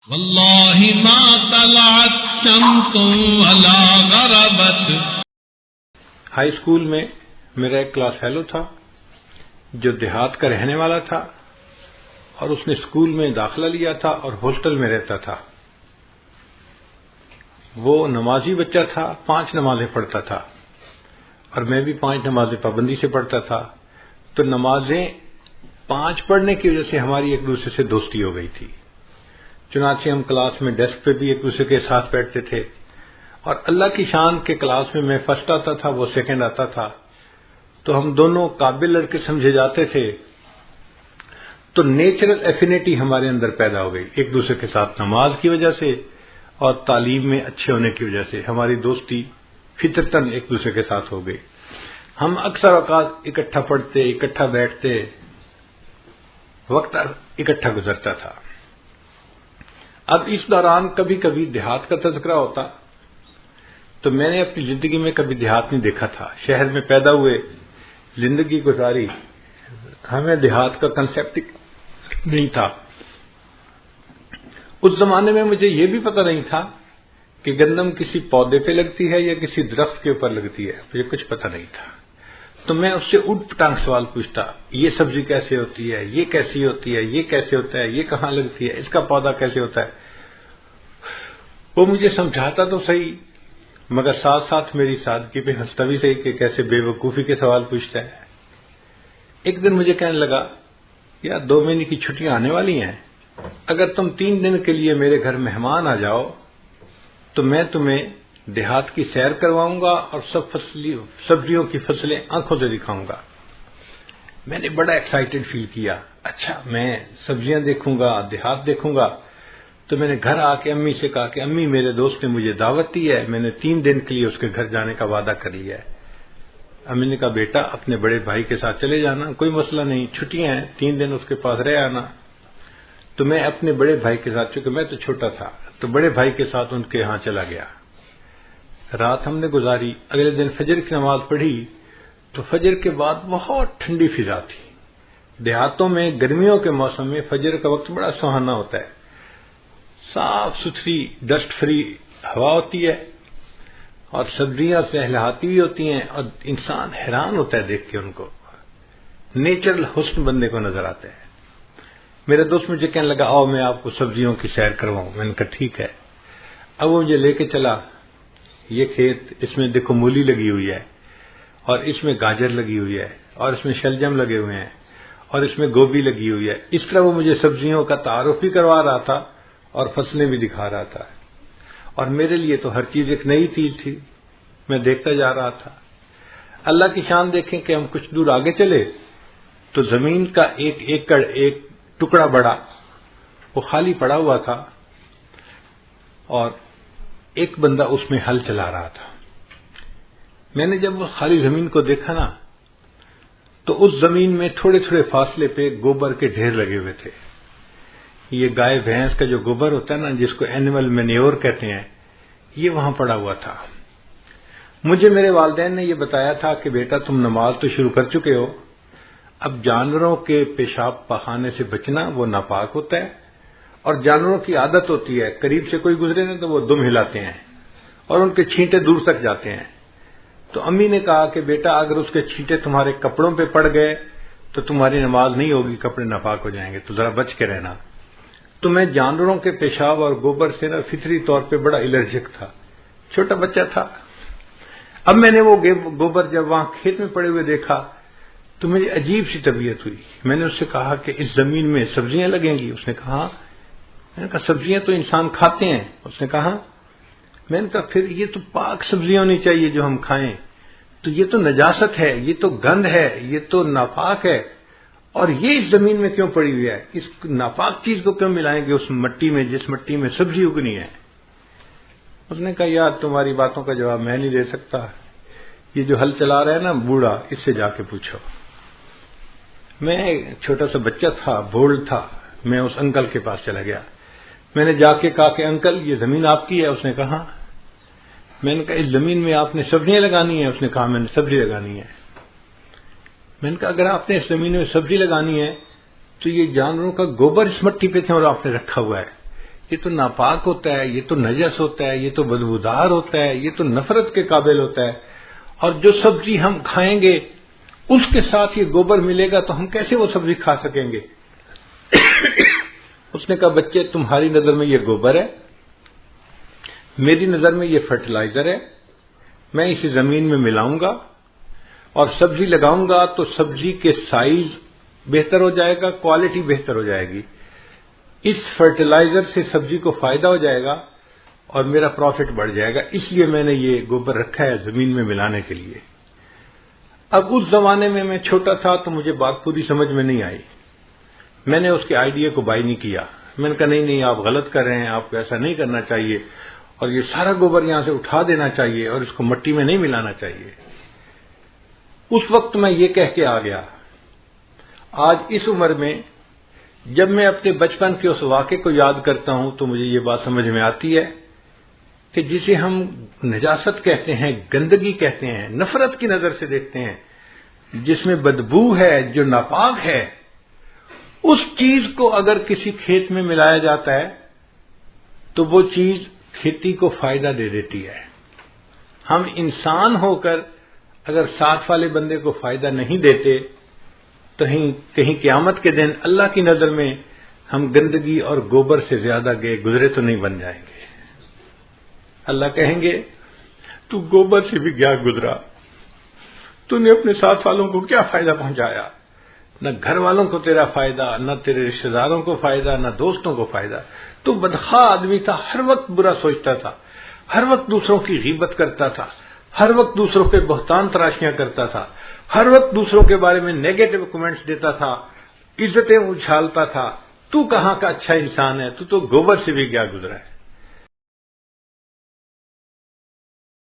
واللہ ما طلعت شمس ولا غربت۔ ہائی اسکول میں میرا ایک کلاس فیلو تھا جو دیہات کا رہنے والا تھا، اور اس نے اسکول میں داخلہ لیا تھا اور ہاسٹل میں رہتا تھا۔ وہ نمازی بچہ تھا، 5 نمازیں پڑھتا تھا، اور میں بھی 5 نمازیں پابندی سے پڑھتا تھا۔ تو نمازیں 5 پڑھنے کی وجہ سے ہماری ایک دوسرے سے دوستی ہو گئی تھی۔ چنانچہ ہم کلاس میں ڈیسک پہ بھی ایک دوسرے کے ساتھ بیٹھتے تھے، اور اللہ کی شان کے کلاس میں فرسٹ آتا تھا، وہ سیکنڈ آتا تھا، تو ہم دونوں قابل لڑکے سمجھے جاتے تھے۔ تو نیچرل ایفینٹی ہمارے اندر پیدا ہو گئی ایک دوسرے کے ساتھ، نماز کی وجہ سے اور تعلیم میں اچھے ہونے کی وجہ سے ہماری دوستی فطرتاً ایک دوسرے کے ساتھ ہو گئی۔ ہم اکثر اوقات اکٹھا پڑھتے، اکٹھا بیٹھتے، وقت اکٹھا گزرتا تھا۔ اب اس دوران کبھی کبھی دیہات کا تذکرہ ہوتا، تو میں نے اپنی زندگی میں کبھی دیہات نہیں دیکھا تھا۔ شہر میں پیدا ہوئے، زندگی گزاری، ہمیں دیہات کا کنسیپٹ نہیں تھا۔ اس زمانے میں مجھے یہ بھی پتہ نہیں تھا کہ گندم کسی پودے پہ لگتی ہے یا کسی درخت کے اوپر لگتی ہے، مجھے کچھ پتہ نہیں تھا۔ تو میں اس سے اٹھ پٹانگ سوال پوچھتا، یہ سبزی کیسے ہوتی ہے، یہ کیسی ہوتی ہے، یہ کیسے ہوتا ہے، یہ کہاں لگتی ہے، اس کا پودا کیسے ہوتا ہے۔ وہ مجھے سمجھاتا تو صحیح، مگر ساتھ ساتھ میری سادگی پہ ہنستا بھی صحیح کہ کیسے بے وقوفی کے سوال پوچھتا ہے۔ ایک دن مجھے کہنے لگا، یار 2 مہینے کی چھٹیاں آنے والی ہیں، اگر تم 3 دن کے لیے میرے گھر مہمان آ جاؤ تو میں تمہیں دیہات کی سیر کرواؤں گا اور سبزیوں کی فصلیں آنکھوں سے دکھاؤں گا۔ میں نے بڑا ایکسائٹڈ فیل کیا، اچھا میں سبزیاں دیکھوں گا، دیہات دیکھوں گا۔ تو میں نے گھر آ کے امی سے کہا کہ امی میرے دوست نے مجھے دعوت دی ہے، میں نے 3 دن کے لیے اس کے گھر جانے کا وعدہ کر لیا ہے۔ امی نے کہا بیٹا اپنے بڑے بھائی کے ساتھ چلے جانا، کوئی مسئلہ نہیں، چھٹیاں ہیں، 3 دن اس کے پاس رہ آنا۔ تو میں اپنے بڑے بھائی کے ساتھ، چونکہ میں تو چھوٹا تھا، تو بڑے بھائی کے ساتھ ان کے ہاں چلا گیا۔ رات ہم نے گزاری، اگلے دن فجر کی نماز پڑھی تو فجر کے بعد بہت ٹھنڈی فضا تھی۔ دیہاتوں میں گرمیوں کے موسم میں فجر کا وقت بڑا سہانا ہوتا ہے، صاف ستھری ڈسٹ فری ہوا ہوتی ہے، اور سبزیاں لہلہاتی ہوئی ہوتی ہیں، اور انسان حیران ہوتا ہے دیکھ کے ان کو، نیچرل حسن بندے کو نظر آتا ہے۔ میرا دوست مجھے کہنے لگا آؤ میں آپ کو سبزیوں کی سیر کرواؤں۔ میں نے کہا ٹھیک ہے۔ اب وہ مجھے لے کے چلا، یہ کھیت، اس میں دیکھو مولی لگی ہوئی ہے، اور اس میں گاجر لگی ہوئی ہے، اور اس میں شلجم لگے ہوئے ہیں، اور اس میں گوبھی لگی ہوئی ہے۔ اس طرح وہ مجھے سبزیوں کا تعارف بھی کروا رہا تھا اور فصلیں بھی دکھا رہا تھا، اور میرے لیے تو ہر چیز ایک نئی چیز تھی، میں دیکھتا جا رہا تھا۔ اللہ کی شان دیکھیں کہ ہم کچھ دور آگے چلے تو زمین کا 1 ایکڑ، ایک ٹکڑا بڑا، وہ خالی پڑا ہوا تھا، اور ایک بندہ اس میں ہل چلا رہا تھا۔ میں نے جب وہ خالی زمین کو دیکھا نا، تو اس زمین میں تھوڑے تھوڑے فاصلے پہ گوبر کے ڈھیر لگے ہوئے تھے۔ یہ گائے بھینس کا جو گوبر ہوتا ہے نا، جس کو اینیمل مینیور کہتے ہیں، یہ وہاں پڑا ہوا تھا۔ مجھے میرے والدین نے یہ بتایا تھا کہ بیٹا تم نماز تو شروع کر چکے ہو، اب جانوروں کے پیشاب پخانے سے بچنا، وہ ناپاک ہوتا ہے، اور جانوروں کی عادت ہوتی ہے قریب سے کوئی گزرے نا تو وہ دم ہلاتے ہیں اور ان کے چھینٹے دور تک جاتے ہیں۔ تو امی نے کہا کہ بیٹا اگر اس کے چھینٹے تمہارے کپڑوں پہ پڑ گئے تو تمہاری نماز نہیں ہوگی، کپڑے ناپاک ہو جائیں گے، تو ذرا بچ کے رہنا۔ تو میں جانوروں کے پیشاب اور گوبر سے نا فطری طور پہ بڑا الرجک تھا، چھوٹا بچہ تھا۔ اب میں نے وہ گوبر جب وہاں کھیت میں پڑے ہوئے دیکھا تو مجھے عجیب سی طبیعت ہوئی۔ میں نے اس سے کہا کہ اس زمین میں سبزیاں لگیں گی؟ اس نے کہا۔ میں نے کہا سبزیاں تو انسان کھاتے ہیں؟ اس نے کہا۔ میں نے کہا پھر یہ تو پاک سبزیاں ہونی چاہیے جو ہم کھائیں، تو یہ تو نجاست ہے، یہ تو گند ہے، یہ تو ناپاک ہے، اور یہ اس زمین میں کیوں پڑی ہوئی ہے؟ اس ناپاک چیز کو کیوں ملائیں گے اس مٹی میں جس مٹی میں سبزی اگنی ہے؟ اس نے کہا یار تمہاری باتوں کا جواب میں نہیں دے سکتا، یہ جو ہل چلا رہا ہے نا بوڑھا، اس سے جا کے پوچھو۔ میں چھوٹا سا بچہ تھا، بھول تھا، میں اس انکل کے پاس چلا گیا۔ میں نے جا کے کہا کہ انکل یہ زمین آپ کی ہے؟ اس نے کہا۔ میں نے کہا اس زمین میں آپ نے سبزیاں لگانی ہیں؟ اس نے کہا میں نے سبزی لگانی ہے۔ میں نے کہا اگر آپ نے اس زمین میں سبزی لگانی ہے تو یہ جانوروں کا گوبر اس مٹی پہ کیوں آپ نے رکھا ہوا ہے؟ یہ تو ناپاک ہوتا ہے، یہ تو نجس ہوتا ہے، یہ تو بدبودار ہوتا ہے، یہ تو نفرت کے قابل ہوتا ہے، اور جو سبزی ہم کھائیں گے اس کے ساتھ یہ گوبر ملے گا تو ہم کیسے وہ سبزی کھا سکیں گے؟ اس نے کہا بچے تمہاری نظر میں یہ گوبر ہے، میری نظر میں یہ فرٹیلائزر ہے، میں اسے زمین میں ملاؤں گا اور سبزی لگاؤں گا تو سبزی کے سائز بہتر ہو جائے گا، کوالٹی بہتر ہو جائے گی، اس فرٹیلائزر سے سبزی کو فائدہ ہو جائے گا اور میرا پروفٹ بڑھ جائے گا، اس لیے میں نے یہ گوبر رکھا ہے زمین میں ملانے کے لیے۔ اب اس زمانے میں میں چھوٹا تھا تو مجھے بات پوری سمجھ میں نہیں آئی، میں نے اس کے آئیڈیا کو بائی نہیں کیا، میں نے کہا نہیں آپ غلط کر رہے ہیں، آپ کو ایسا نہیں کرنا چاہیے اور یہ سارا گوبر یہاں سے اٹھا دینا چاہیے اور اس کو مٹی میں نہیں ملانا چاہیے۔ اس وقت میں یہ کہہ کے آ گیا۔ آج اس عمر میں جب میں اپنے بچپن کے اس واقعے کو یاد کرتا ہوں تو مجھے یہ بات سمجھ میں آتی ہے کہ جسے ہم نجاست کہتے ہیں، گندگی کہتے ہیں، نفرت کی نظر سے دیکھتے ہیں، جس میں بدبو ہے، جو ناپاک ہے، اس چیز کو اگر کسی کھیت میں ملایا جاتا ہے تو وہ چیز کھیتی کو فائدہ دے دیتی ہے۔ ہم انسان ہو کر اگر ساتھ والے بندے کو فائدہ نہیں دیتے تو کہیں قیامت کے دن اللہ کی نظر میں ہم گندگی اور گوبر سے زیادہ گئے گزرے تو نہیں بن جائیں گے۔ اللہ کہیں گے تو گوبر سے بھی کیا گزرا، تو نے اپنے ساتھ والوں کو کیا فائدہ پہنچایا؟ نہ گھر والوں کو تیرا فائدہ، نہ تیرے رشتہ داروں کو فائدہ، نہ دوستوں کو فائدہ۔ تو بدخواہ آدمی تھا، ہر وقت برا سوچتا تھا، ہر وقت دوسروں کی غیبت کرتا تھا، ہر وقت دوسروں پہ بہتان تراشیاں کرتا تھا، ہر وقت دوسروں کے بارے میں نیگیٹو کمنٹس دیتا تھا، عزتیں اچھالتا تھا۔ تو کہاں کا اچھا انسان ہے؟ تو گوبر سے بھی کیا گزرا ہے۔